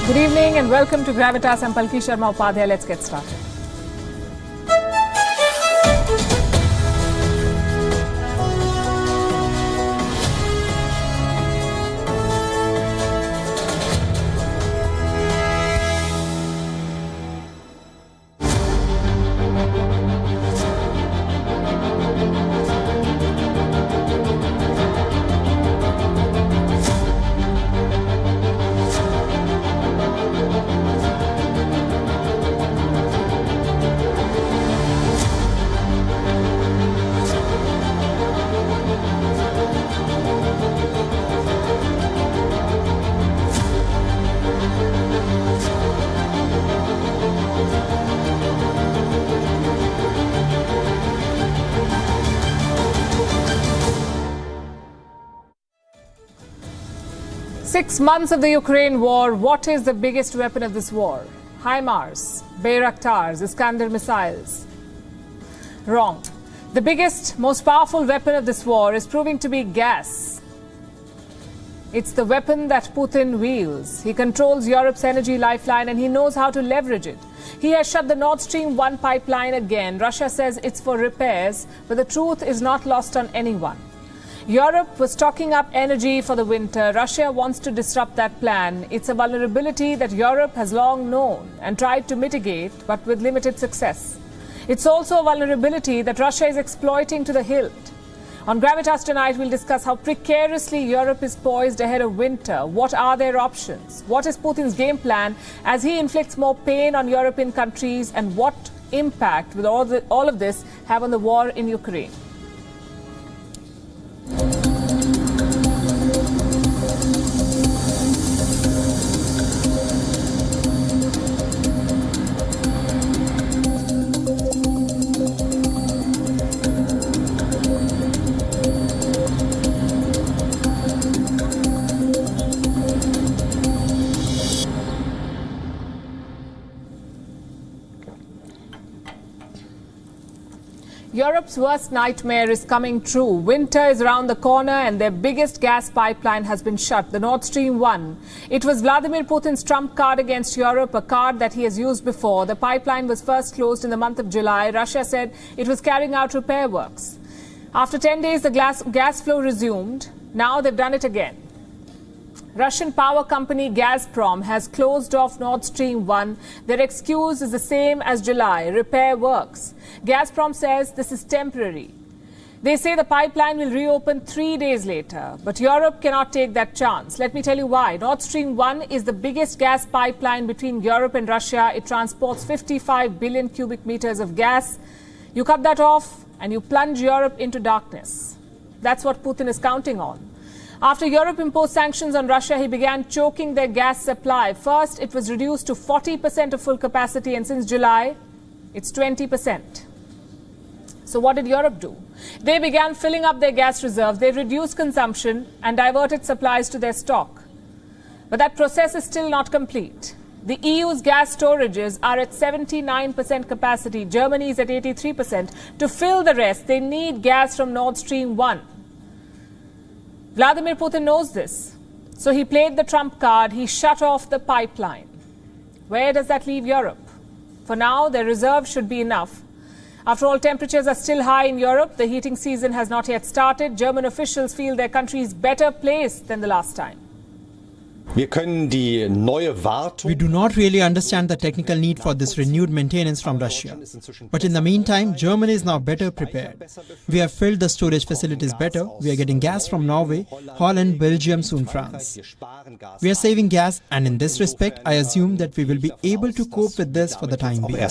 Good evening and welcome to Gravitas. I'm Palki Sharma Upadhyay. Let's get started. Six months of the Ukraine war, what is the biggest weapon of this war? HIMARS, Bayraktars, Iskander missiles. Wrong. The biggest, most powerful weapon of this war is proving to be gas. It's the weapon that Putin wields. He controls Europe's energy lifeline and he knows how to leverage it. He has shut the Nord Stream 1 pipeline again. Russia says it's for repairs, but the truth is not lost on anyone. Europe was stocking up energy for the winter. Russia wants to disrupt that plan. It's a vulnerability that Europe has long known and tried to mitigate, but with limited success. It's also a vulnerability that Russia is exploiting to the hilt. On Gravitas tonight, we'll discuss how precariously Europe is poised ahead of winter. What are their options? What is Putin's game plan as he inflicts more pain on European countries? And what impact will all of this have on the war in Ukraine? Europe's worst nightmare is coming true. Winter is around the corner and their biggest gas pipeline has been shut, the Nord Stream 1. It was Vladimir Putin's trump card against Europe, a card that he has used before. The pipeline was first closed in the month of July. Russia said it was carrying out repair works. After 10 days, the gas flow resumed. Now they've done it again. Russian power company Gazprom has closed off Nord Stream 1. Their excuse is the same as July, repair works. Gazprom says this is temporary. They say the pipeline will reopen 3 days later, but Europe cannot take that chance. Let me tell you why. Nord Stream 1 is the biggest gas pipeline between Europe and Russia. It transports 55 billion cubic meters of gas. You cut that off and you plunge Europe into darkness. That's what Putin is counting on. After Europe imposed sanctions on Russia, he began choking their gas supply. First, it was reduced to 40% of full capacity, and since July, it's 20%. So what did Europe do? They began filling up their gas reserves. They reduced consumption and diverted supplies to their stock. But that process is still not complete. The EU's gas storages are at 79% capacity. Germany is at 83%. To fill the rest, they need gas from Nord Stream 1. Vladimir Putin knows this. So he played the trump card. He shut off the pipeline. Where does that leave Europe? For now, their reserves should be enough. After all, temperatures are still high in Europe. The heating season has not yet started. German officials feel their country is better placed than the last time. We do not really understand the technical need for this renewed maintenance from Russia. But in the meantime, Germany is now better prepared. We have filled the storage facilities better. We are getting gas from Norway, Holland, Belgium, soon France. We are saving gas, and in this respect, I assume that we will be able to cope with this for the time being.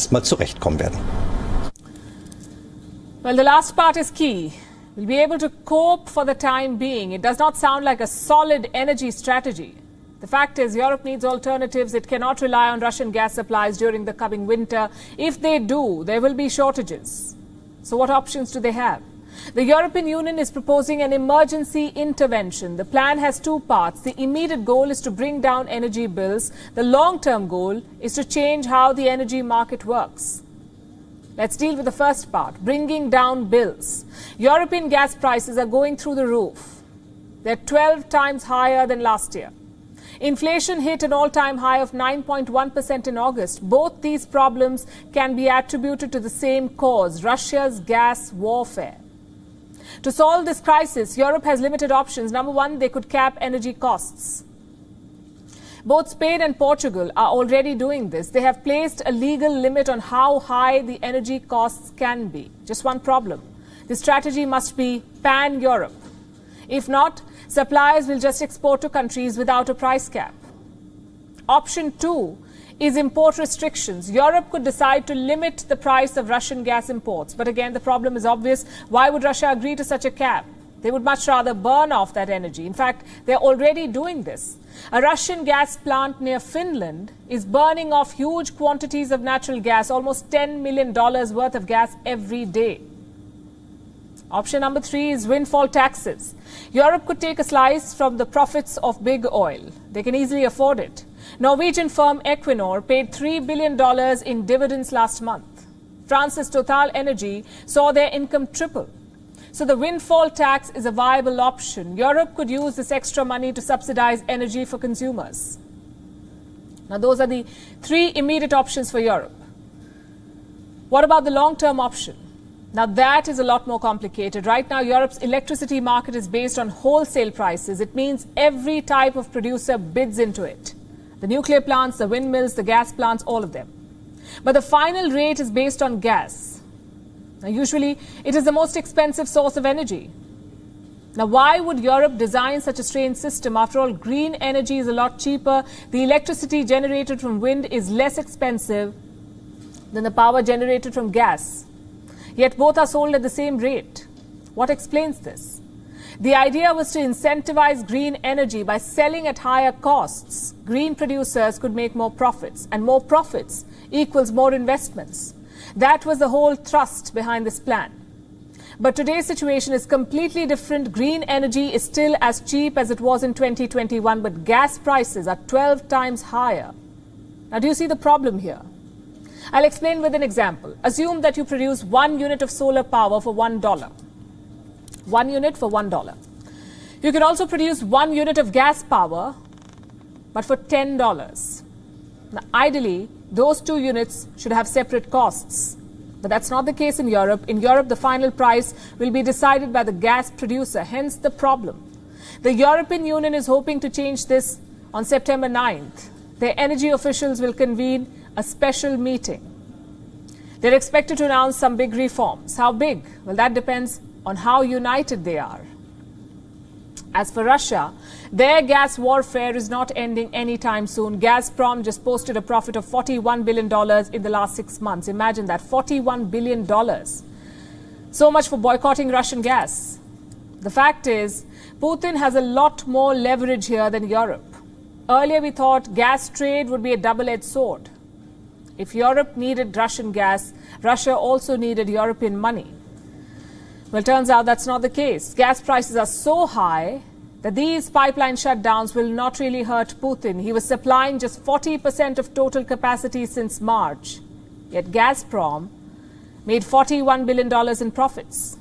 Well, the last part is key. We'll be able to cope for the time being. It does not sound like a solid energy strategy. The fact is, Europe needs alternatives. It cannot rely on Russian gas supplies during the coming winter. If they do, there will be shortages. So what options do they have? The European Union is proposing an emergency intervention. The plan has two parts. The immediate goal is to bring down energy bills. The long-term goal is to change how the energy market works. Let's deal with the first part, bringing down bills. European gas prices are going through the roof. They're 12 times higher than last year. Inflation hit an all-time high of 9.1% in August. Both these problems can be attributed to the same cause, Russia's gas warfare. To solve this crisis, Europe has limited options. Number one, they could cap energy costs. Both Spain and Portugal are already doing this. They have placed a legal limit on how high the energy costs can be. Just one problem. The strategy must be pan-Europe. If not, suppliers will just export to countries without a price cap. Option two is import restrictions. Europe could decide to limit the price of Russian gas imports. But again, the problem is obvious. Why would Russia agree to such a cap? They would much rather burn off that energy. In fact, they're already doing this. A Russian gas plant near Finland is burning off huge quantities of natural gas, almost $10 million worth of gas every day. Option number three is windfall taxes. Europe could take a slice from the profits of big oil. They can easily afford it. Norwegian firm Equinor paid $3 billion in dividends last month. France's Total Energy saw their income triple. So the windfall tax is a viable option. Europe could use this extra money to subsidize energy for consumers. Now, those are the three immediate options for Europe. What about the long-term option? Now, that is a lot more complicated. Right now, Europe's electricity market is based on wholesale prices. It means every type of producer bids into it. The nuclear plants, the windmills, the gas plants, all of them. But the final rate is based on gas. Now, usually, it is the most expensive source of energy. Now, why would Europe design such a strange system? After all, green energy is a lot cheaper. The electricity generated from wind is less expensive than the power generated from gas. Yet both are sold at the same rate. What explains this? The idea was to incentivize green energy by selling at higher costs. Green producers could make more profits, and more profits equals more investments. That was the whole thrust behind this plan. But today's situation is completely different. Green energy is still as cheap as it was in 2021, but gas prices are 12 times higher. Now, do you see the problem here? I'll explain with an example. Assume that you produce 1 unit of solar power for $1. 1 unit for $1. You can also produce 1 unit of gas power, but for $10. Now, ideally, those 2 units should have separate costs. But that's not the case in Europe. In Europe, the final price will be decided by the gas producer, hence the problem. The European Union is hoping to change this on September 9th. Their energy officials will convene a special meeting. They're expected to announce some big reforms. How big? Well, that depends on how united they are. As for Russia, their gas warfare is not ending anytime soon. Gazprom just posted a profit of $41 billion in the last 6 months. Imagine that, $41 billion. So much for boycotting Russian gas. The fact is, Putin has a lot more leverage here than Europe. Earlier we thought gas trade would be a double-edged sword. If Europe needed Russian gas, Russia also needed European money. Well, it turns out that's not the case. Gas prices are so high that these pipeline shutdowns will not really hurt Putin. He was supplying just 40% of total capacity since March. Yet Gazprom made $41 billion in profits.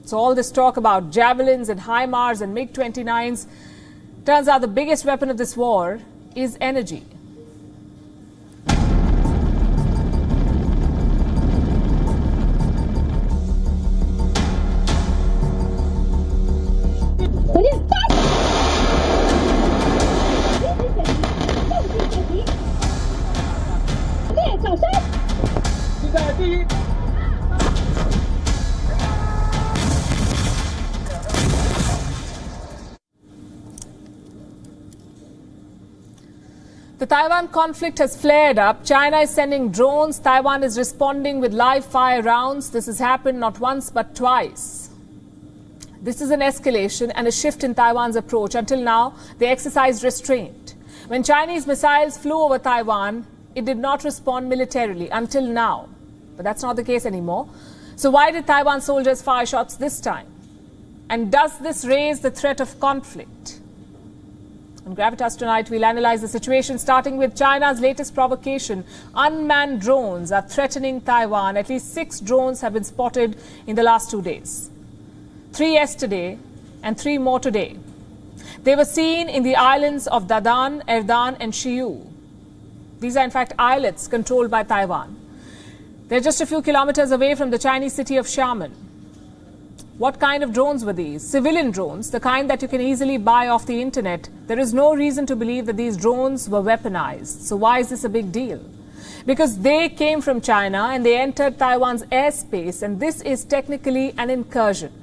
So all this talk about javelins and HIMARS and MiG-29s, turns out the biggest weapon of this war is energy. The Taiwan conflict has flared up. China is sending drones. Taiwan is responding with live fire rounds. This has happened not once but twice. This is an escalation and a shift in Taiwan's approach. Until now, they exercised restraint. When Chinese missiles flew over Taiwan, it did not respond militarily until now. But that's not the case anymore. So why did Taiwan soldiers fire shots this time? And does this raise the threat of conflict? On Gravitas tonight, we'll analyze the situation, starting with China's latest provocation. Unmanned drones are threatening Taiwan. At least 6 drones have been spotted in the last 2 days. 3 yesterday and 3 more today. They were seen in the islands of Dadan, Erdan and Shiyu. These are in fact islets controlled by Taiwan. They're just a few kilometers away from the Chinese city of Xiamen. What kind of drones were these? Civilian drones, the kind that you can easily buy off the internet. There is no reason to believe that these drones were weaponized. So why is this a big deal? Because they came from China and they entered Taiwan's airspace, and this is technically an incursion.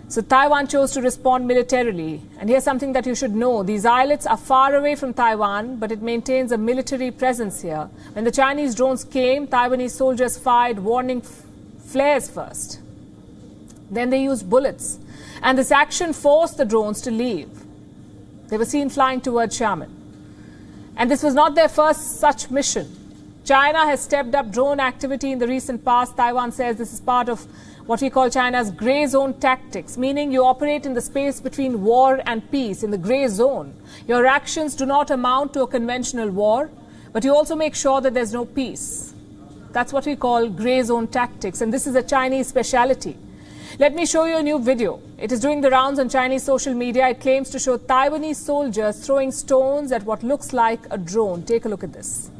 So Taiwan chose to respond militarily. And here's something that you should know. These islets are far away from Taiwan, but it maintains a military presence here. When the Chinese drones came, Taiwanese soldiers fired warning flares first. Then they used bullets. And this action forced the drones to leave. They were seen flying towards Xiamen. And this was not their first such mission. China has stepped up drone activity in the recent past. Taiwan says this is part of what we call China's grey zone tactics, meaning you operate in the space between war and peace, in the grey zone. Your actions do not amount to a conventional war, but you also make sure that there's no peace. That's what we call grey zone tactics, and this is a Chinese speciality. Let me show you a new video. It is doing the rounds on Chinese social media. It claims to show Taiwanese soldiers throwing stones at what looks like a drone. Take a look at this.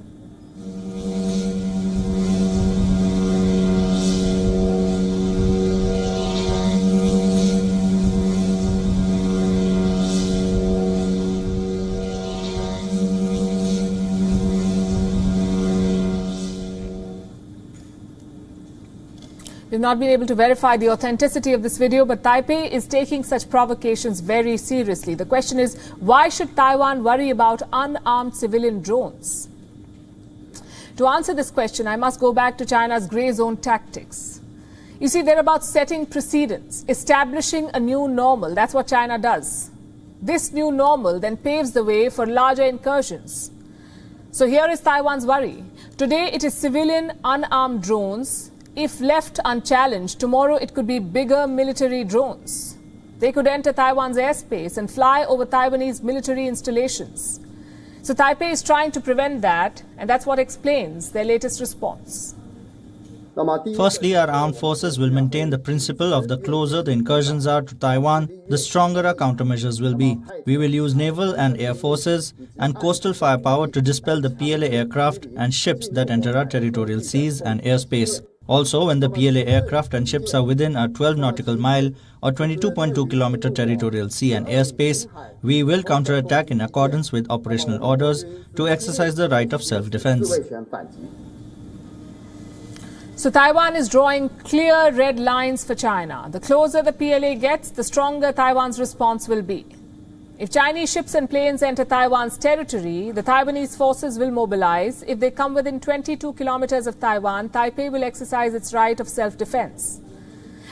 We've not been able to verify the authenticity of this video, but Taipei is taking such provocations very seriously. The question is, why should Taiwan worry about unarmed civilian drones? To answer this question, I must go back to China's grey zone tactics. You see, they're about setting precedents, establishing a new normal. That's what China does. This new normal then paves the way for larger incursions. So here is Taiwan's worry. Today it is civilian unarmed drones. If left unchallenged, tomorrow it could be bigger military drones. They could enter Taiwan's airspace and fly over Taiwanese military installations. So Taipei is trying to prevent that, and that's what explains their latest response. Firstly, our armed forces will maintain the principle of the closer the incursions are to Taiwan, the stronger our countermeasures will be. We will use naval and air forces and coastal firepower to dispel the PLA aircraft and ships that enter our territorial seas and airspace. Also, when the PLA aircraft and ships are within a 12 nautical mile or 22.2 kilometer territorial sea and airspace, we will counterattack in accordance with operational orders to exercise the right of self-defense. So Taiwan is drawing clear red lines for China. The closer the PLA gets, the stronger Taiwan's response will be. If Chinese ships and planes enter Taiwan's territory, the Taiwanese forces will mobilize. If they come within 22 kilometers of Taiwan, Taipei will exercise its right of self-defense.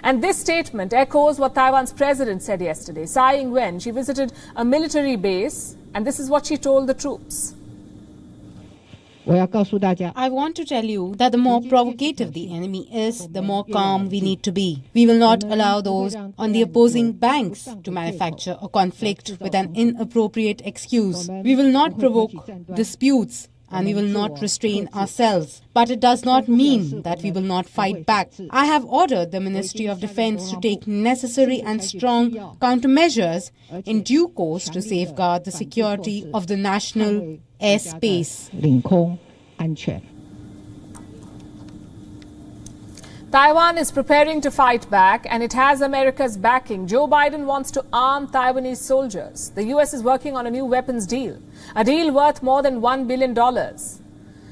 And this statement echoes what Taiwan's president said yesterday. Tsai Ing-wen, she visited a military base, and this is what she told the troops. I want to tell you that the more provocative the enemy is, the more calm we need to be. We will not allow those on the opposing banks to manufacture a conflict with an inappropriate excuse. We will not provoke disputes and we will not restrain ourselves. But it does not mean that we will not fight back. I have ordered the Ministry of Defense to take necessary and strong countermeasures in due course to safeguard the security of the national airspace. Taiwan is preparing to fight back, and it has America's backing. Joe Biden wants to arm Taiwanese soldiers. The U.S. is working on a new weapons deal, a deal worth more than $1 billion.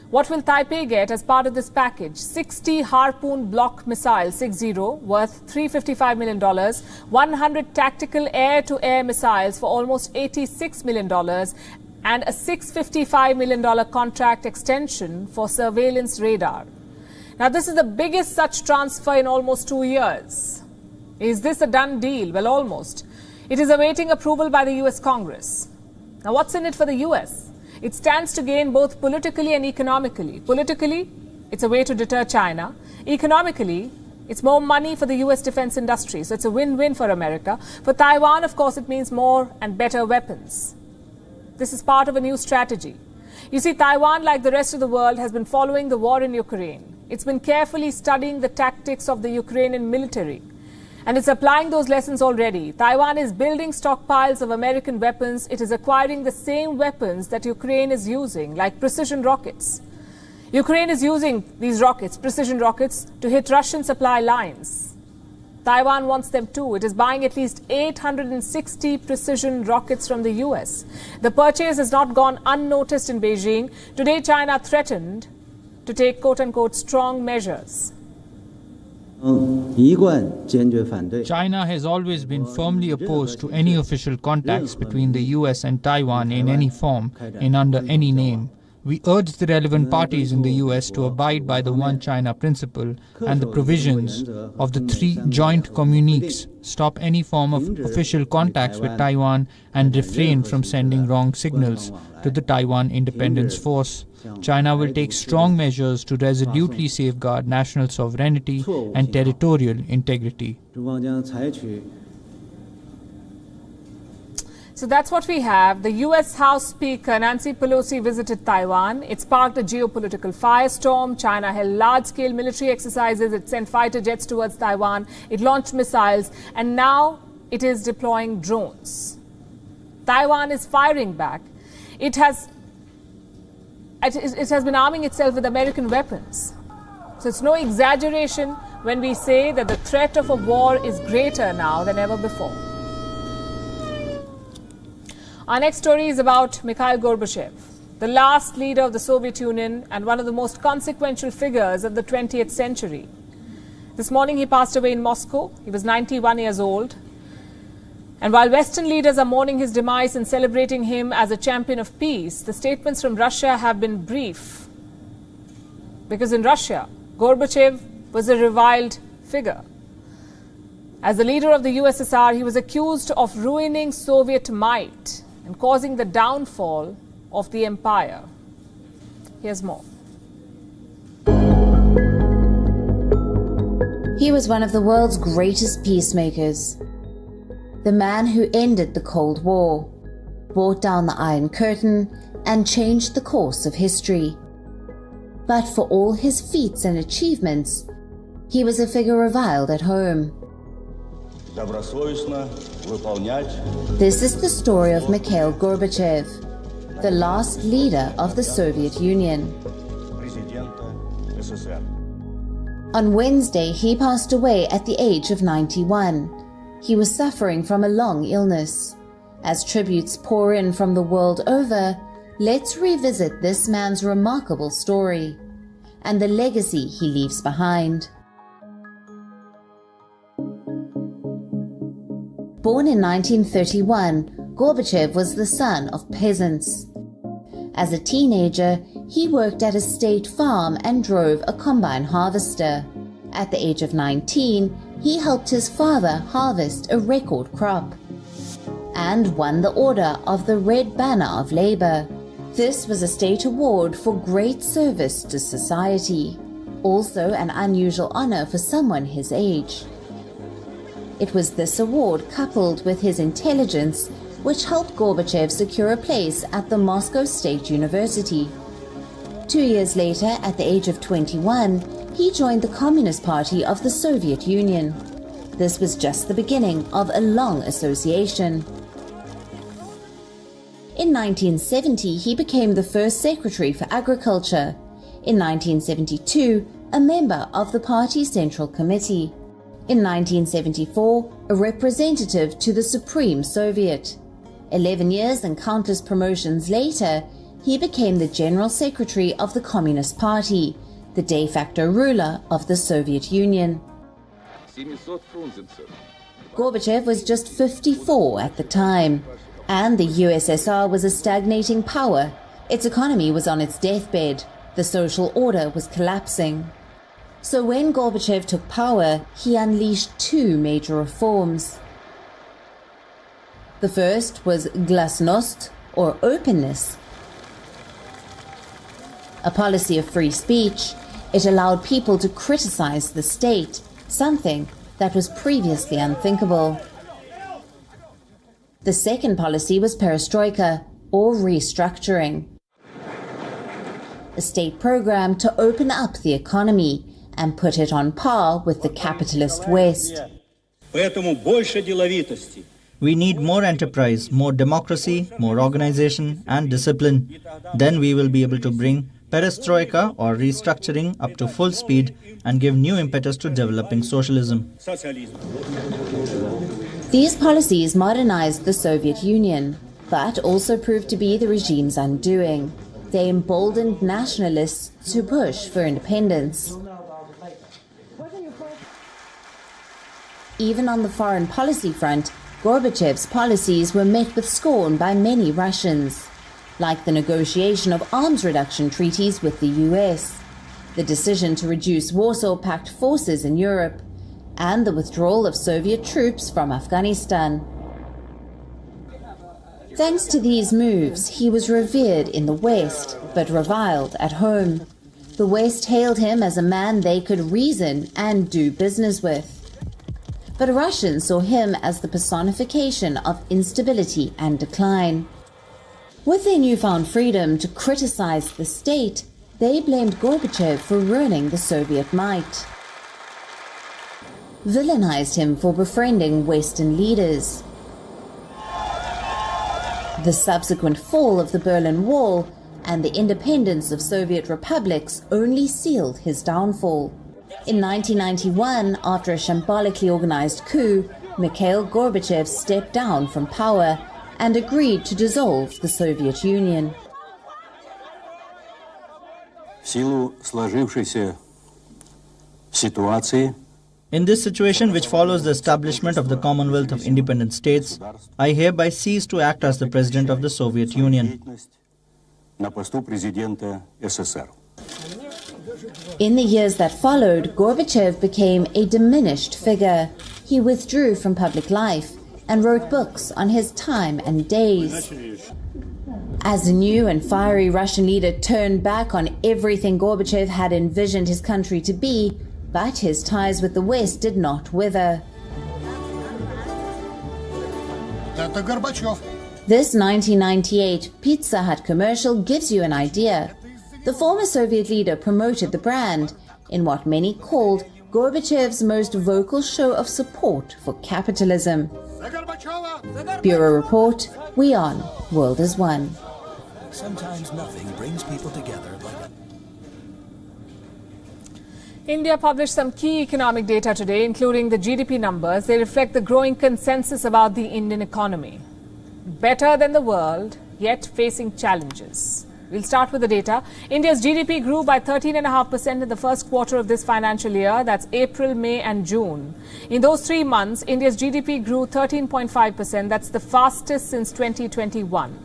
What will Taipei get as part of this package? 60 Harpoon block missiles, 60, worth $355 million, 100 tactical air-to-air missiles for almost $86 million, and a $655 million contract extension for surveillance radar. Now, this is the biggest such transfer in almost 2 years. Is this a done deal? Well, almost. It is awaiting approval by the U.S. Congress. Now, what's in it for the U.S.? It stands to gain both politically and economically. Politically, it's a way to deter China. Economically, it's more money for the U.S. defense industry. So it's a win-win for America. For Taiwan, of course, it means more and better weapons. This is part of a new strategy. You see, Taiwan, like the rest of the world, has been following the war in Ukraine. It's been carefully studying the tactics of the Ukrainian military. And it's applying those lessons already. Taiwan is building stockpiles of American weapons. It is acquiring the same weapons that Ukraine is using, like precision rockets. Ukraine is using these rockets, precision rockets, to hit Russian supply lines. Taiwan wants them too. It is buying at least 860 precision rockets from the US. The purchase has not gone unnoticed in Beijing. Today, China threatened to take quote-unquote strong measures. China has always been firmly opposed to any official contacts between the US and Taiwan in any form and under any name. We urge the relevant parties in the US to abide by the One China principle and the provisions of the 3 joint communiques, stop any form of official contacts with Taiwan, and refrain from sending wrong signals to the Taiwan Independence Force. China will take strong measures to resolutely safeguard national sovereignty and territorial integrity. So that's what we have. The US House Speaker Nancy Pelosi visited Taiwan. It sparked a geopolitical firestorm. China held large-scale military exercises. It sent fighter jets towards Taiwan. It launched missiles. And now it is deploying drones. Taiwan is firing back. It has been arming itself with American weapons. So it's no exaggeration when we say that the threat of a war is greater now than ever before. Our next story is about Mikhail Gorbachev, the last leader of the Soviet Union and one of the most consequential figures of the 20th century. This morning he passed away in Moscow. He was 91 years old. And while Western leaders are mourning his demise and celebrating him as a champion of peace, the statements from Russia have been brief. Because in Russia, Gorbachev was a reviled figure. As the leader of the USSR, he was accused of ruining Soviet might and causing the downfall of the empire. Here's more. He was one of the world's greatest peacemakers. The man who ended the Cold War, brought down the Iron Curtain, and changed the course of history. But for all his feats and achievements, he was a figure reviled at home. This is the story of Mikhail Gorbachev, the last leader of the Soviet Union. On Wednesday, he passed away at the age of 91. He was suffering from a long illness. As tributes pour in from the world over, let's revisit this man's remarkable story and the legacy he leaves behind. Born in 1931, Gorbachev was the son of peasants. As a teenager, he worked at a state farm and drove a combine harvester. At the age of 19, he helped his father harvest a record crop and won the Order of the Red Banner of Labor. This was a state award for great service to society, also an unusual honor for someone his age. It was this award, coupled with his intelligence, which helped Gorbachev secure a place at the Moscow State University. 2 years later, at the age of 21, he joined the Communist Party of the Soviet Union. This was just the beginning of a long association. In 1970, he became the first Secretary for Agriculture. In 1972, a member of the party's Central Committee. In 1974, a representative to the Supreme Soviet. 11 years and countless promotions later, he became the General Secretary of the Communist Party, the de facto ruler of the Soviet Union. Gorbachev was just 54 at the time, and the USSR was a stagnating power. Its economy was on its deathbed. The social order was collapsing. So when Gorbachev took power, he unleashed two major reforms. The first was glasnost, or openness, a policy of free speech. It allowed people to criticize the state, something that was previously unthinkable. The second policy was perestroika, or restructuring, a state program to open up the economy and put it on par with the capitalist West. We need more enterprise, more democracy, more organization and discipline. Then we will be able to bring perestroika or restructuring up to full speed and give new impetus to developing socialism. These policies modernized the Soviet Union, but also proved to be the regime's undoing. They emboldened nationalists to push for independence. Even on the foreign policy front, Gorbachev's policies were met with scorn by many Russians, like the negotiation of arms reduction treaties with the US, the decision to reduce Warsaw Pact forces in Europe, and the withdrawal of Soviet troops from Afghanistan. Thanks to these moves, he was revered in the West, but reviled at home. The West hailed him as a man they could reason and do business with. But Russians saw him as the personification of instability and decline. With their newfound freedom to criticize the state, they blamed Gorbachev for ruining the Soviet might, villainized him for befriending Western leaders. The subsequent fall of the Berlin Wall and the independence of Soviet republics only sealed his downfall. In 1991, after a symbolically organized coup, Mikhail Gorbachev stepped down from power and agreed to dissolve the Soviet Union. In this situation, which follows the establishment of the Commonwealth of Independent States, I hereby cease to act as the President of the Soviet Union. In the years that followed, Gorbachev became a diminished figure. He withdrew from public life and wrote books on his time and days. As the new and fiery Russian leader turned back on everything Gorbachev had envisioned his country to be, but his ties with the West did not wither. This 1998 Pizza Hut commercial gives you an idea. The former Soviet leader promoted the brand in what many called Gorbachev's most vocal show of support for capitalism. Bureau Report, WION, World is One. Sometimes nothing brings people together like that. India published some key economic data today, including the GDP numbers. They reflect the growing consensus about the Indian economy. Better than the world, yet facing challenges. We'll start with the data. India's GDP grew by 13.5% in the first quarter of this financial year. That's April, May and June. In those 3 months, India's GDP grew 13.5%. That's the fastest since 2021.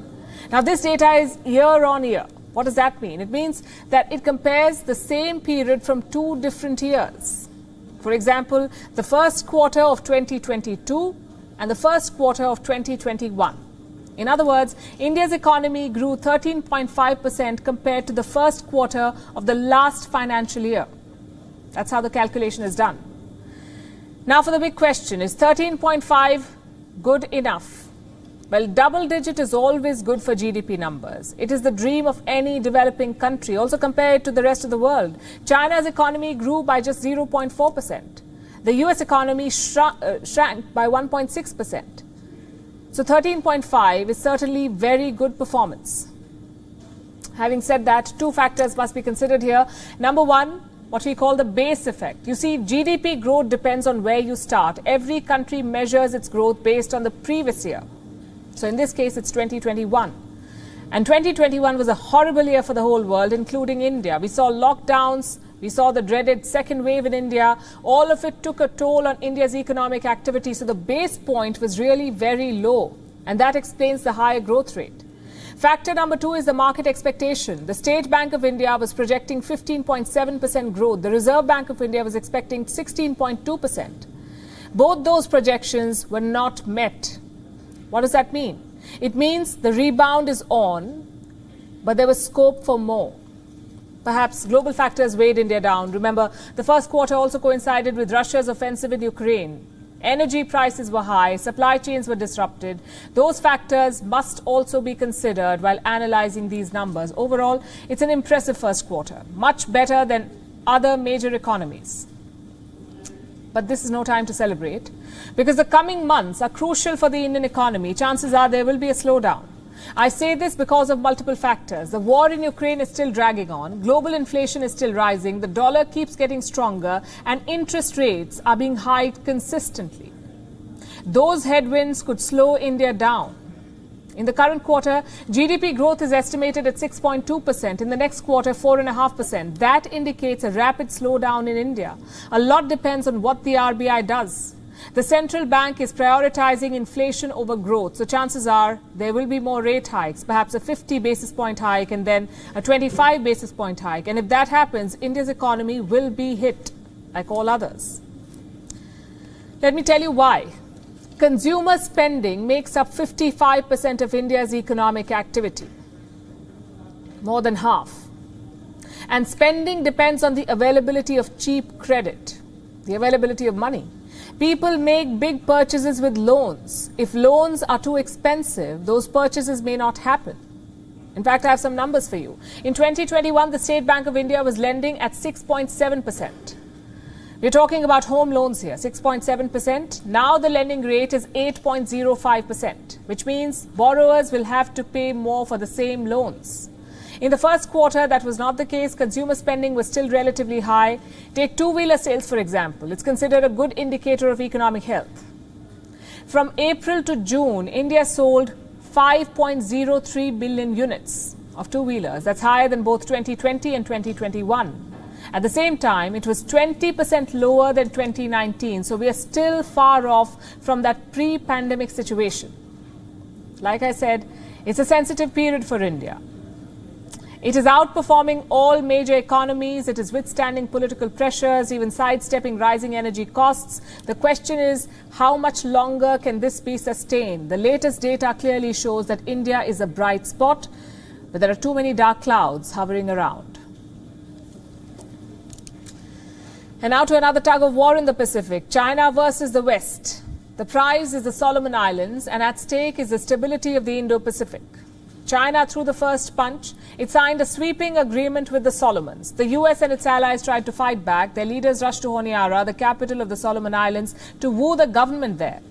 Now, this data is year on year. What does that mean? It means that it compares the same period from 2 different years. For example, the first quarter of 2022 and the first quarter of 2021. In other words, India's economy grew 13.5% compared to the first quarter of the last financial year. That's how the calculation is done. Now for the big question, is 13.5 good enough? Well, double digit is always good for GDP numbers. It is the dream of any developing country. Also compared to the rest of the world, China's economy grew by just 0.4%. The US economy shrank by 1.6%. So 13.5 is certainly very good performance. Having said that, 2 factors must be considered here. Number one, what we call the base effect. You see, GDP growth depends on where you start. Every country measures its growth based on the previous year. So in this case, it's 2021. And 2021 was a horrible year for the whole world, including India. We saw lockdowns. We saw the dreaded second wave in India. All of it took a toll on India's economic activity. So the base point was really very low. And that explains the higher growth rate. Factor number 2 is the market expectation. The State Bank of India was projecting 15.7% growth. The Reserve Bank of India was expecting 16.2%. Both those projections were not met. What does that mean? It means the rebound is on, but there was scope for more. Perhaps global factors weighed India down. Remember, the first quarter also coincided with Russia's offensive in Ukraine. Energy prices were high, supply chains were disrupted. Those factors must also be considered while analyzing these numbers. Overall, it's an impressive first quarter, much better than other major economies. But this is no time to celebrate, because the coming months are crucial for the Indian economy. Chances are there will be a slowdown. I say this because of multiple factors. The war in Ukraine is still dragging on. Global inflation is still rising. The dollar keeps getting stronger, and interest rates are being hiked consistently. Those headwinds could slow India down. In the current quarter, GDP growth is estimated at 6.2%. In the next quarter, 4.5%. That indicates a rapid slowdown in India. A lot depends on what the RBI does. The central bank is prioritizing inflation over growth. So chances are there will be more rate hikes, perhaps a 50 basis point hike and then a 25 basis point hike. And if that happens, India's economy will be hit like all others. Let me tell you why. Consumer spending makes up 55% of India's economic activity, more than half. And spending depends on the availability of cheap credit, the availability of money. People make big purchases with loans. If loans are too expensive, those purchases may not happen. In fact, I have some numbers for you. In 2021, the State Bank of India was lending at 6.7%. We're talking about home loans here, 6.7%. Now the lending rate is 8.05%, which means borrowers will have to pay more for the same loans. In the first quarter, that was not the case. Consumer spending was still relatively high. Take two-wheeler sales, for example. It's considered a good indicator of economic health. From April to June, India sold 5.03 billion units of two-wheelers. That's higher than both 2020 and 2021. At the same time, it was 20% lower than 2019. So we are still far off from that pre-pandemic situation. Like I said, it's a sensitive period for India. It is outperforming all major economies. It is withstanding political pressures, even sidestepping rising energy costs. The question is, how much longer can this be sustained? The latest data clearly shows that India is a bright spot, but there are too many dark clouds hovering around. And now to another tug of war in the Pacific, China versus the West. The prize is the Solomon Islands, and at stake is the stability of the Indo-Pacific. China threw the first punch. It signed a sweeping agreement with the Solomons. The US and its allies tried to fight back. Their leaders rushed to Honiara, the capital of the Solomon Islands, to woo the government there.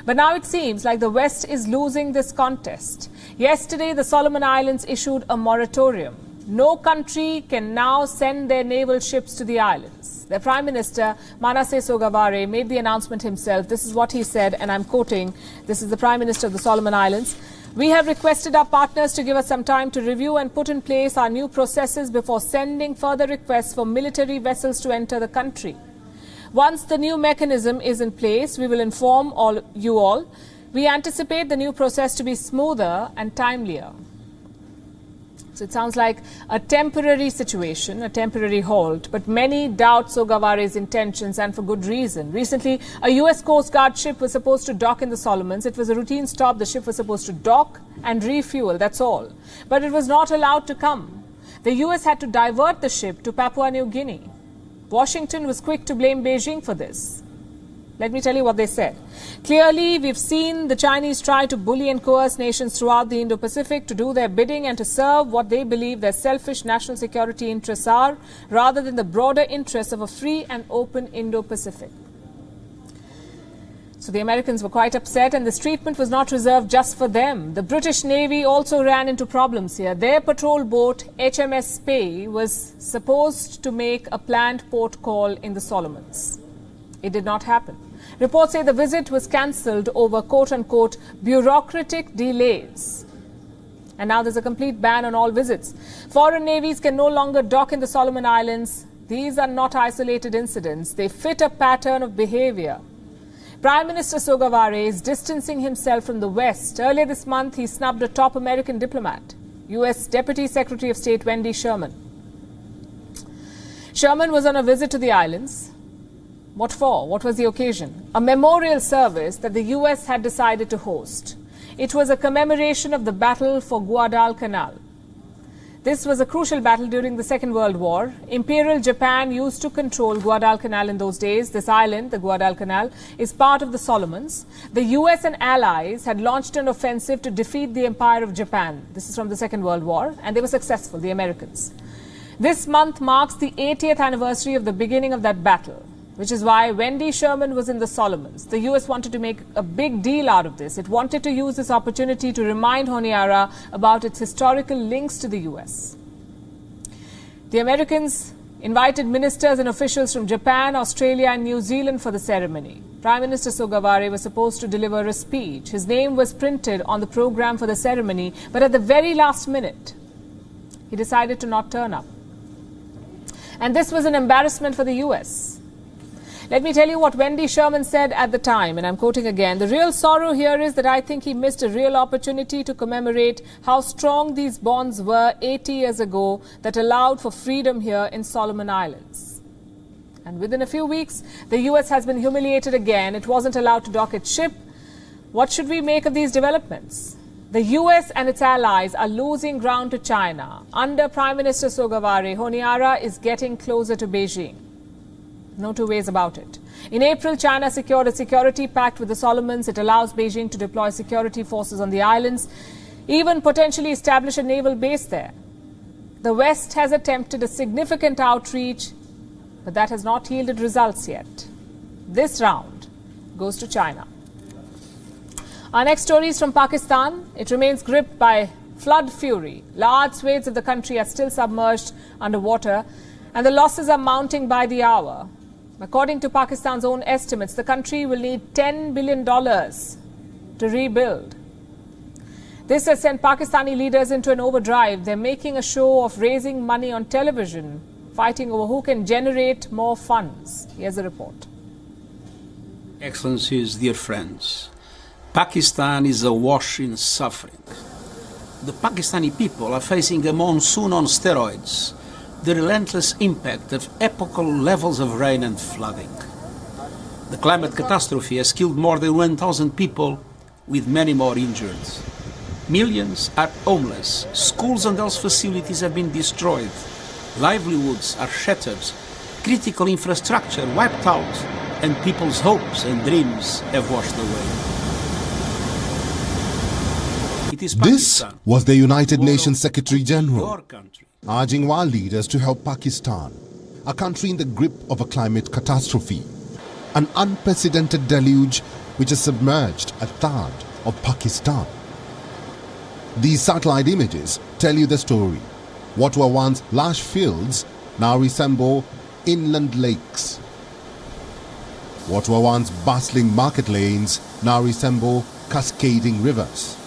But now it seems like the West is losing this contest. Yesterday, the Solomon Islands issued a moratorium. No country can now send their naval ships to the islands. Their Prime Minister, Manasseh Sogavare, made the announcement himself. This is what he said, and I'm quoting. This is the Prime Minister of the Solomon Islands. We have requested our partners to give us some time to review and put in place our new processes before sending further requests for military vessels to enter the country. Once the new mechanism is in place, we will inform you all. We anticipate the new process to be smoother and timelier. So it sounds like a temporary situation, a temporary halt, but many doubt Sogavare's intentions, and for good reason. Recently, a US Coast Guard ship was supposed to dock in the Solomons. It was a routine stop. The ship was supposed to dock and refuel, that's all. But it was not allowed to come. The US had to divert the ship to Papua New Guinea. Washington was quick to blame Beijing for this. Let me tell you what they said. Clearly, we've seen the Chinese try to bully and coerce nations throughout the Indo-Pacific to do their bidding and to serve what they believe their selfish national security interests are, rather than the broader interests of a free and open Indo-Pacific. So the Americans were quite upset, and this treatment was not reserved just for them. The British Navy also ran into problems here. Their patrol boat, HMS Spey, was supposed to make a planned port call in the Solomons. It did not happen. Reports say the visit was cancelled over quote-unquote bureaucratic delays. And now there's a complete ban on all visits. Foreign navies can no longer dock in the Solomon Islands. These are not isolated incidents. They fit a pattern of behavior. Prime Minister Sogavare is distancing himself from the West. Earlier this month, he snubbed a top American diplomat, U.S. Deputy Secretary of State Wendy Sherman. Sherman was on a visit to the islands. What for? What was the occasion? A memorial service that the US had decided to host. It was a commemoration of the battle for Guadalcanal. This was a crucial battle during the Second World War. Imperial Japan used to control Guadalcanal in those days. This island, the Guadalcanal, is part of the Solomons. The US and allies had launched an offensive to defeat the Empire of Japan. This is from the Second World War, and they were successful, the Americans. This month marks the 80th anniversary of the beginning of that battle. which is why Wendy Sherman was in the Solomons. The US wanted to make a big deal out of this. It wanted to use this opportunity to remind Honiara about its historical links to the US. The Americans invited ministers and officials from Japan, Australia and New Zealand for the ceremony. Prime Minister Sogavare was supposed to deliver a speech. His name was printed on the program for the ceremony, but at the very last minute, he decided to not turn up. And this was an embarrassment for the US. Let me tell you what Wendy Sherman said at the time, and I'm quoting again. The real sorrow here is that I think he missed a real opportunity to commemorate how strong these bonds were 80 years ago that allowed for freedom here in Solomon Islands. And within a few weeks, the US has been humiliated again. It wasn't allowed to dock its ship. What should we make of these developments? The US and its allies are losing ground to China. Under Prime Minister Sogavare, Honiara is getting closer to Beijing. No two ways about it. In April, China secured a security pact with the Solomons. It allows Beijing to deploy security forces on the islands, even potentially establish a naval base there. The West has attempted a significant outreach, but that has not yielded results yet. This round goes to China. Our next story is from Pakistan. It remains gripped by flood fury. Large swathes of the country are still submerged underwater, and the losses are mounting by the hour. According to Pakistan's own estimates, the country will need $10 billion to rebuild. This has sent Pakistani leaders into an overdrive. They're making a show of raising money on television, fighting over who can generate more funds. Here's a report. Excellencies, dear friends, Pakistan is awash in suffering. The Pakistani people are facing a monsoon on steroids, the relentless impact of epochal levels of rain and flooding. The climate catastrophe has killed more than 1,000 people, with many more injured. Millions are homeless, schools and health facilities have been destroyed, livelihoods are shattered, critical infrastructure wiped out, and people's hopes and dreams have washed away. This was the United Nations Secretary General urging world leaders to help Pakistan, a country in the grip of a climate catastrophe, an unprecedented deluge which has submerged a third of Pakistan. These satellite images tell you the story. What were once lush fields now resemble inland lakes. What were once bustling market lanes now resemble cascading rivers.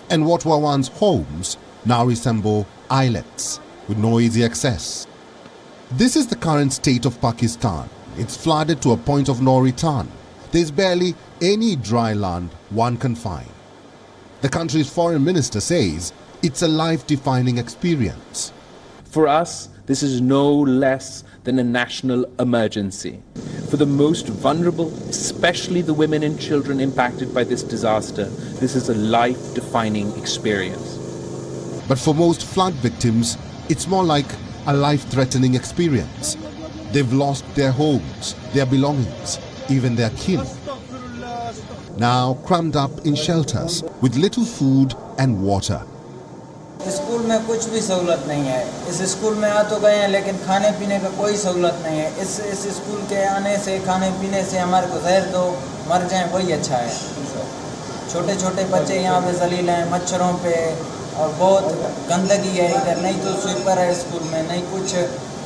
And what were once homes now resemble islets with no easy access. This is the current state of Pakistan. It's flooded to a point of no return. There's barely any dry land one can find. The country's foreign minister says it's a life-defining experience. For us, this is no less than a national emergency. For the most vulnerable, especially the women and children impacted by this disaster, this is a life-defining experience. But for most flood victims, it's more like a life-threatening experience. They've lost their homes, their belongings, even their kin. Now crammed up in shelters with little food and water. School में कुछ भी सहूलत नहीं है. इस school में आ तो गए हैं लेकिन खाने पीने का कोई सहूलत नहीं है. इस स्कूल के आने से खाने पीने से हमारे को जहर दो मर जाएं वही अच्छा है. छोटे छोटे बच्चे यहाँ पे जलील हैं मच्छरों पे और बहुत गंदगी है इधर. नहीं तो स्वीपर है स्कूल में नहीं कुछ.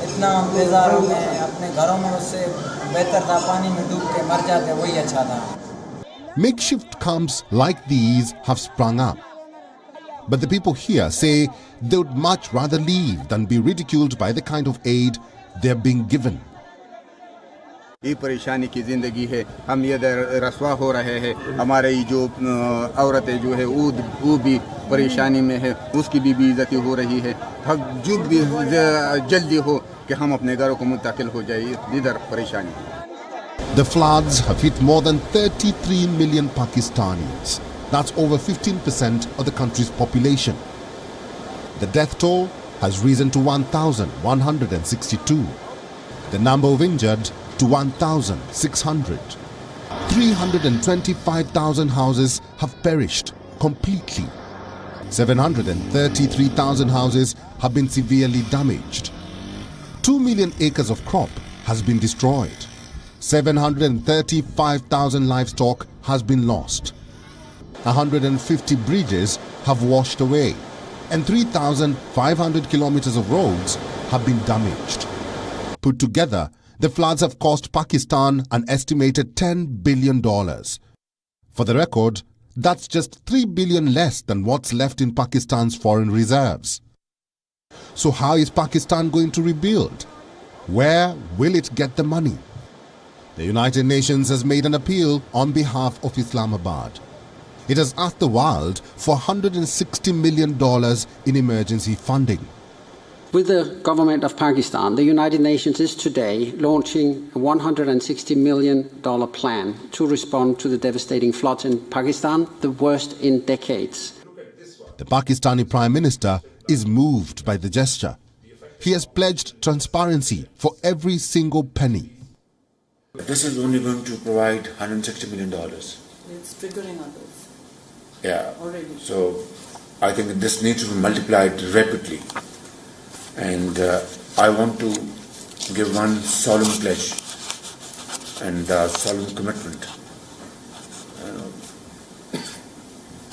इतना बेजार हो गए हैं अपने घरों में. उससे बेहतर था पानी में डूब के मर जाते वही अच्छा था. Makeshift camps like these have sprung up. But the people here say they would much rather leave than be ridiculed by the kind of aid they're being given. ये परेशानी की ज़िंदगी है. हम ये रसवा हो रहे हैं. हमारे जो औरतें जो है वो भी परेशानी में है. उसकी भी बेइज्जती हो रही है. जो भी जल्दी हो कि हम अपने घरों को मुंतकिल हो जाए. इधर परेशानी. The floods have hit more than 33 million Pakistanis. That's over 15% of the country's population. The death toll has risen to 1,162. The number of injured to 1,600. 325,000 houses have perished completely. 733,000 houses have been severely damaged. 2 million acres of crop has been destroyed. 735,000 livestock has been lost. 150 bridges have washed away, and 3,500 kilometers of roads have been damaged. Put together, the floods have cost Pakistan an estimated $10 billion. For the record, that's just $3 billion less than what's left in Pakistan's foreign reserves. So how is Pakistan going to rebuild? Where will it get the money? The United Nations has made an appeal on behalf of Islamabad. It has asked the world for $160 million in emergency funding. With the government of Pakistan, the United Nations is today launching a $160 million plan to respond to the devastating floods in Pakistan, the worst in decades. The Pakistani Prime Minister is moved by the gesture. He has pledged transparency for every single penny. This is only going to provide $160 million. It's triggering others. Yeah. Already. So I think this needs to be multiplied rapidly. And I want to give one solemn pledge and solemn commitment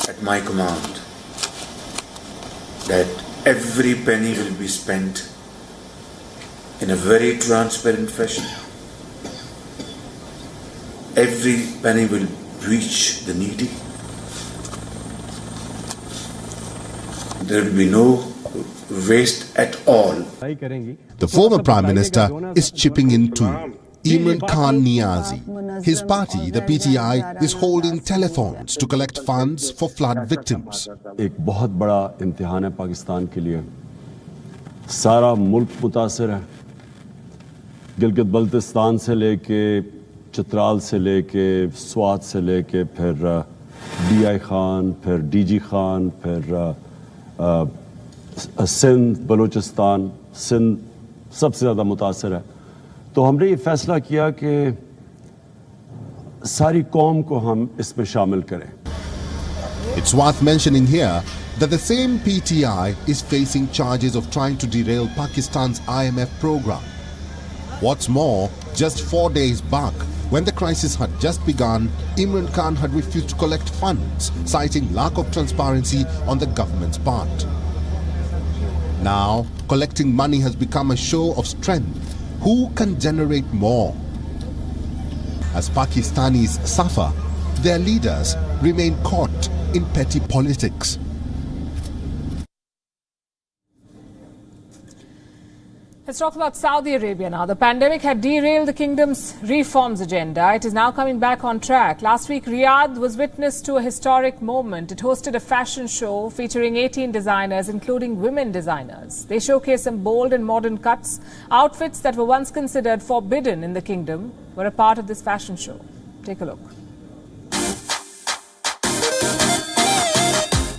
at my command that every penny will be spent in a very transparent fashion. Every penny will reach the needy. There will be no waste at all. The former Prime Minister is chipping in too. Imran Khan Niazi. His party, the PTI, is holding telethons to collect funds for flood victims. एक बहुत बड़ा इम्तिहान है पाकिस्तान के लिए. सारा मुल्क मुतासिर है. गिलगित बल्तिस्तान से लेके चित्राल से लेके स्वात से लेके फिर DI खान, फिर DG खान, फिर सिंध, बलूचिस्तान, सिंध सबसे ज़्यादा मुतासिर है. तो हमने ये फैसला किया कि सारी कौम को हम इसमें शामिल करें. It's worth mentioning here that the same PTI is facing charges of trying to derail Pakistan's IMF program. What's more, just 4 days back, when the crisis had just begun, Imran Khan had refused to collect funds, citing lack of transparency on the government's part. Now, collecting money has become a show of strength. Who can generate more? As Pakistanis suffer, their leaders remain caught in petty politics. Let's talk about Saudi Arabia now. The pandemic had derailed the kingdom's reforms agenda. It is now coming back on track. Last week, Riyadh was witness to a historic moment. It hosted a fashion show featuring 18 designers, including women designers. They showcased some bold and modern cuts. Outfits that were once considered forbidden in the kingdom were a part of this fashion show. Take a look.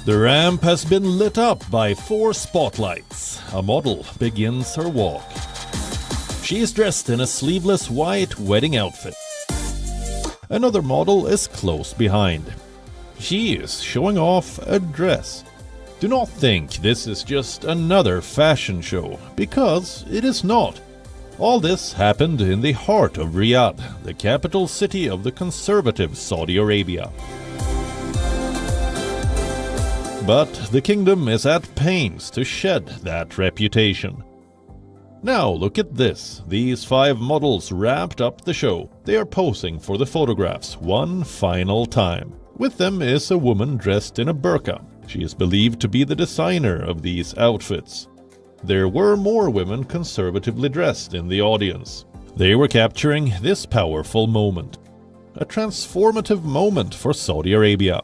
The ramp has been lit up by 4 spotlights. A model begins her walk. She is dressed in a sleeveless white wedding outfit. Another model is close behind. She is showing off a dress. Do not think this is just another fashion show, because it is not. All this happened in the heart of Riyadh, the capital city of the conservative Saudi Arabia. But the kingdom is at pains to shed that reputation. Now look at this. These 5 models wrapped up the show. They are posing for the photographs one final time. With them is a woman dressed in a burqa. She is believed to be the designer of these outfits. There were more women conservatively dressed in the audience. They were capturing this powerful moment. A transformative moment for Saudi Arabia.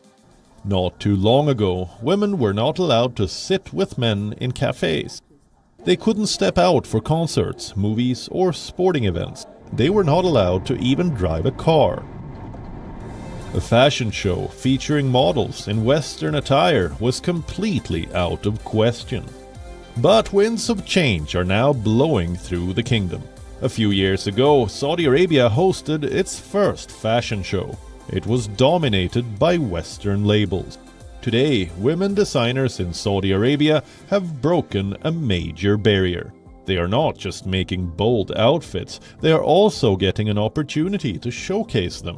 Not too long ago, women were not allowed to sit with men in cafes. They couldn't step out for concerts, movies, or sporting events. They were not allowed to even drive a car. A fashion show featuring models in Western attire was completely out of question. But winds of change are now blowing through the kingdom. A few years ago, Saudi Arabia hosted its first fashion show. It was dominated by Western labels. Today, women designers in Saudi Arabia have broken a major barrier. they are not just making bold outfits, they are also getting an opportunity to showcase them.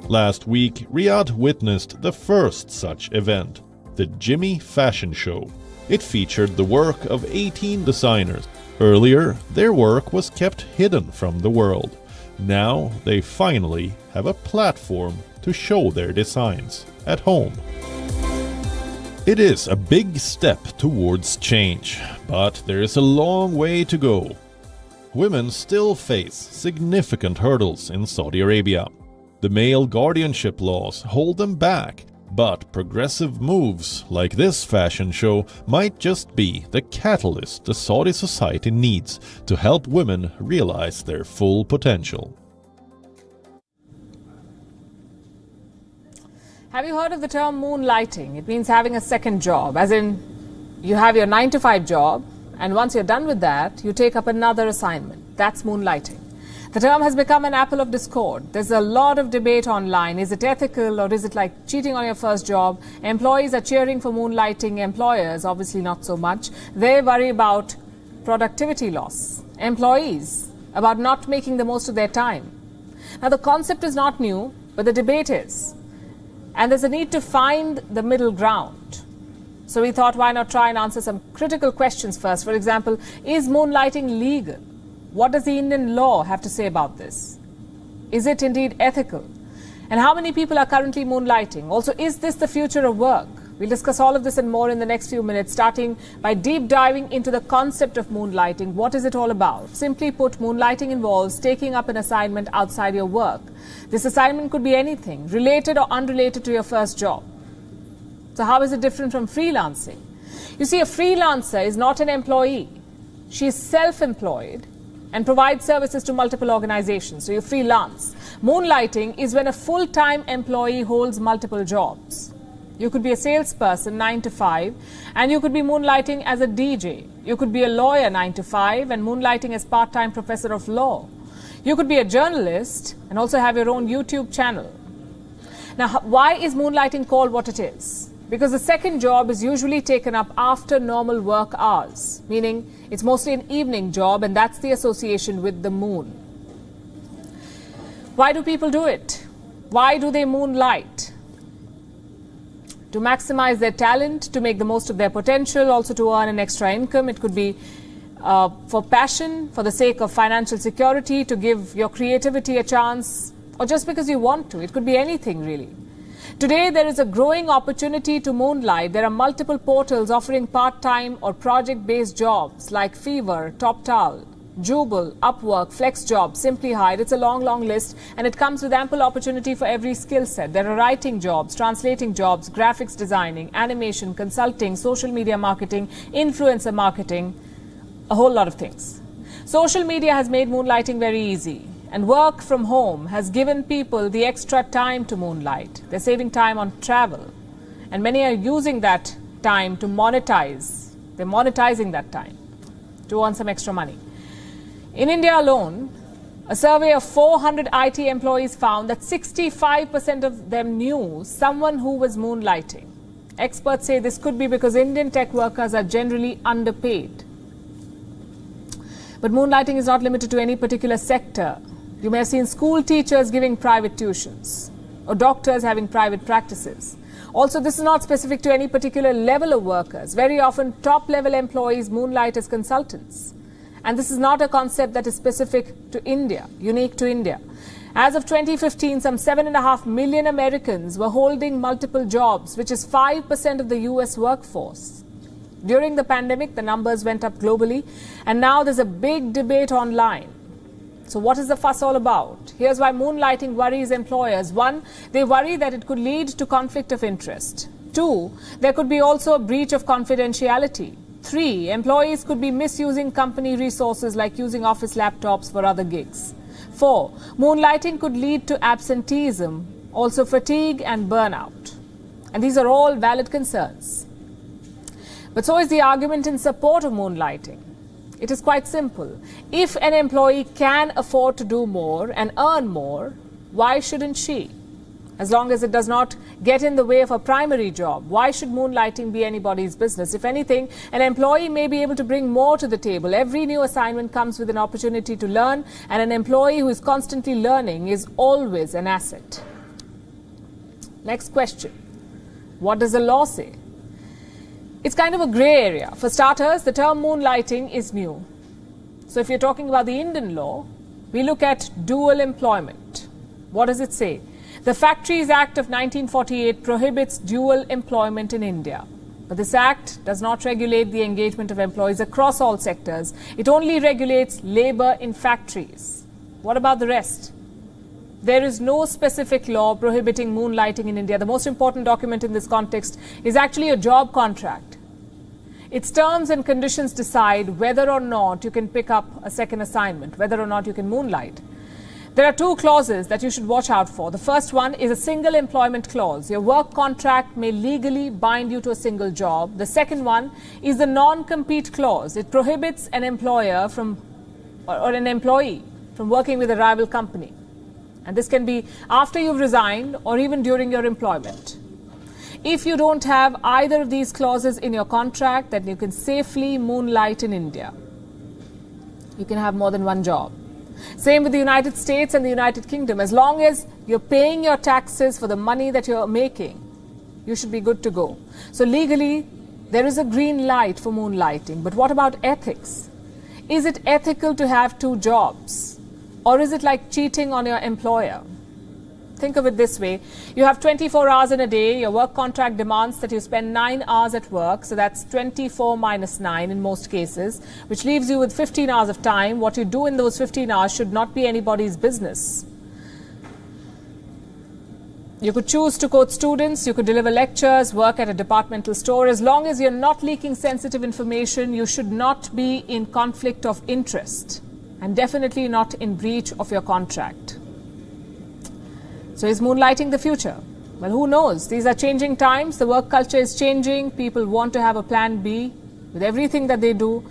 Last week, Riyadh witnessed the first such event, the Jimmy Fashion Show. It featured the work of 18 designers. Earlier, their work was kept hidden from the world. Now, they finally have a platform to show their designs at home. It is a big step towards change, but there is a long way to go. Women still face significant hurdles in Saudi Arabia. The male guardianship laws hold them back, but progressive moves like this fashion show might just be the catalyst the Saudi society needs to help women realize their full potential. Have you heard of the term moonlighting? It means having a second job, as in you have your 9-to-5 job, and once you're done with that, you take up another assignment. That's moonlighting. The term has become an apple of discord. There's a lot of debate online. Is it ethical or is it like cheating on your first job? Employees are cheering for moonlighting. Employers, obviously not so much. They worry about productivity loss. Employees about not making the most of their time. Now, the concept is not new, but the debate is. And there's a need to find the middle ground. So we thought, why not try and answer some critical questions first? For example, is moonlighting legal? What does the Indian law have to say about this? Is it indeed ethical? And how many people are currently moonlighting? Also, is this the future of work? We'll discuss all of this and more in the next few minutes, starting by deep diving into the concept of moonlighting. What is it all about? Simply put, moonlighting involves taking up an assignment outside your work. This assignment could be anything, related or unrelated to your first job. So how is it different from freelancing? You see, a freelancer is not an employee. She is self-employed and provides services to multiple organizations. So you freelance. Moonlighting is when a full-time employee holds multiple jobs. You could be a salesperson 9 to 5 and you could be moonlighting as a DJ. You could be a lawyer 9 to 5 and moonlighting as part-time professor of law. You could be a journalist and also have your own YouTube channel. Now, why is moonlighting called what it is? Because the second job is usually taken up after normal work hours, meaning it's mostly an evening job, and that's the association with the moon. Why do people do it? Why do they moonlight? To maximize their talent, to make the most of their potential, also to earn an extra income. It could be for passion, for the sake of financial security, to give your creativity a chance, or just because you want to. It could be anything, really. Today, there is a growing opportunity to moonlight. There are multiple portals offering part-time or project-based jobs like Fever, TopTal, Jubal, Upwork, FlexJob, Simply Hired. It's a long, long list, and it comes with ample opportunity for every skill set. There are writing jobs, translating jobs, graphics designing, animation, consulting, social media marketing, influencer marketing, a whole lot of things. Social media has made moonlighting very easy. And work from home has given people the extra time to moonlight. They're saving time on travel. And many are using that time to monetize. They're monetizing that time to earn some extra money. In India alone, a survey of 400 IT employees found that 65% of them knew someone who was moonlighting. Experts say this could be because Indian tech workers are generally underpaid. But moonlighting is not limited to any particular sector. You may have seen school teachers giving private tuitions or doctors having private practices. Also, this is not specific to any particular level of workers. Very often, top-level employees moonlight as consultants. And this is not a concept that is specific to India, unique to India. As of 2015, some 7.5 million Americans were holding multiple jobs, which is 5% of the US workforce. During the pandemic, the numbers went up globally, and now there's a big debate online. So what is the fuss all about? Here's why moonlighting worries employers. 1, they worry that it could lead to conflict of interest. 2, there could be also a breach of confidentiality. 3, employees could be misusing company resources like using office laptops for other gigs. 4, moonlighting could lead to absenteeism, also fatigue and burnout. And these are all valid concerns. But so is the argument in support of moonlighting. It is quite simple. If an employee can afford to do more and earn more, why shouldn't she? as long as it does not get in the way of a primary job. Why should moonlighting be anybody's business? If anything, an employee may be able to bring more to the table. Every new assignment comes with an opportunity to learn, and an employee who is constantly learning is always an asset. Next question. What does the law say? It's kind of a grey area. For starters, the term moonlighting is new. So if you're talking about the Indian law, we look at dual employment. What does it say? The Factories Act of 1948 prohibits dual employment in India. But this act does not regulate the engagement of employees across all sectors. It only regulates labour in factories. What about the rest? There is no specific law prohibiting moonlighting in India. The most important document in this context is actually a job contract. Its terms and conditions decide whether or not you can pick up a second assignment, whether or not you can moonlight. There are two clauses that you should watch out for. The first one is a single employment clause. Your work contract may legally bind you to a single job. The second one is the non-compete clause. It prohibits an employer or an employee from working with a rival company. And this can be after you've resigned or even during your employment. If you don't have either of these clauses in your contract, then you can safely moonlight in India. You can have more than one job. Same with the United States and the United Kingdom. As long as you're paying your taxes for the money that you're making, you should be good to go. So legally, there is a green light for moonlighting. But what about ethics? Is it ethical to have two jobs? Or is it like cheating on your employer? Think of it this way. You have 24 hours in a day. Your work contract demands that you spend 9 hours at work. So that's 24 minus 9 in most cases, which leaves you with 15 hours of time. What you do in those 15 hours should not be anybody's business. You could choose to coach students. You could deliver lectures, work at a departmental store. As long as you're not leaking sensitive information, you should not be in conflict of interest and definitely not in breach of your contract. So is moonlighting the future? Well, who knows? These are changing times. The work culture is changing. People want to have a plan B with everything that they do.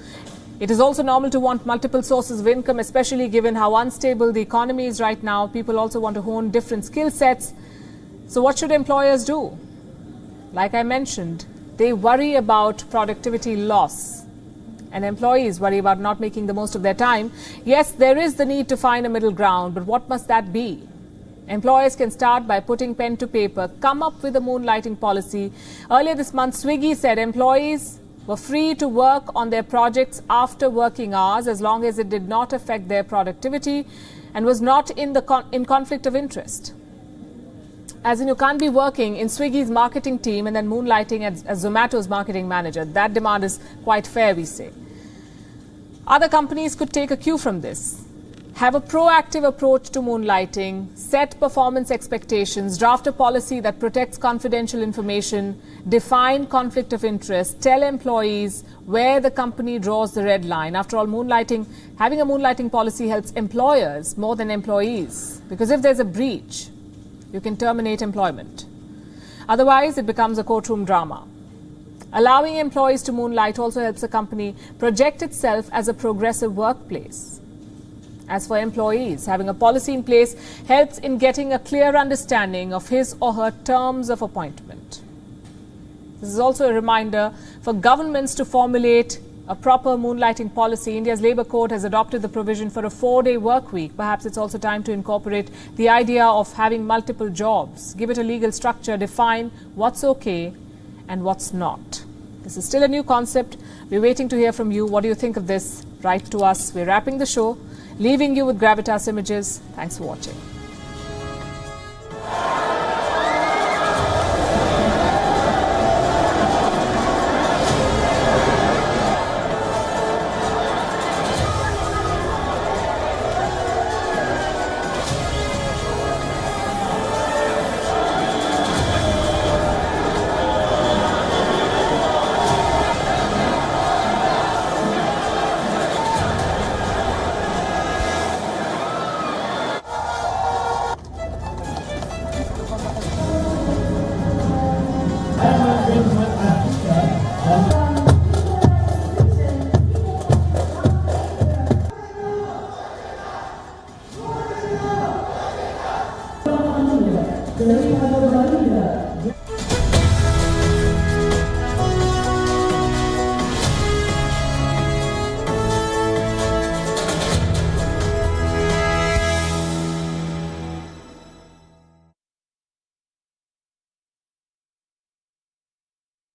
It is also normal to want multiple sources of income, especially given how unstable the economy is right now. People also want to hone different skill sets. So what should employers do? Like I mentioned, they worry about productivity loss. And employees worry about not making the most of their time. Yes, there is the need to find a middle ground, but what must that be? Employers can start by putting pen to paper, come up with a moonlighting policy. Earlier this month, Swiggy said employees were free to work on their projects after working hours as long as it did not affect their productivity and was not in conflict of interest. As in, you can't be working in Swiggy's marketing team and then moonlighting as Zomato's marketing manager. That demand is quite fair, we say. Other companies could take a cue from this. Have a proactive approach to moonlighting, set performance expectations, draft a policy that protects confidential information, define conflict of interest, tell employees where the company draws the red line. After all, having a moonlighting policy helps employers more than employees, because if there's a breach, you can terminate employment. Otherwise, it becomes a courtroom drama. Allowing employees to moonlight also helps a company project itself as a progressive workplace. As for employees, having a policy in place helps in getting a clear understanding of his or her terms of appointment. This is also a reminder for governments to formulate a proper moonlighting policy. India's Labour Code has adopted the provision for a 4-day work week. Perhaps it's also time to incorporate the idea of having multiple jobs. Give it a legal structure, define what's okay and what's not. This is still a new concept. We're waiting to hear from you. What do you think of this? Write to us. We're wrapping the show, leaving you with Gravitas images. Thanks for watching.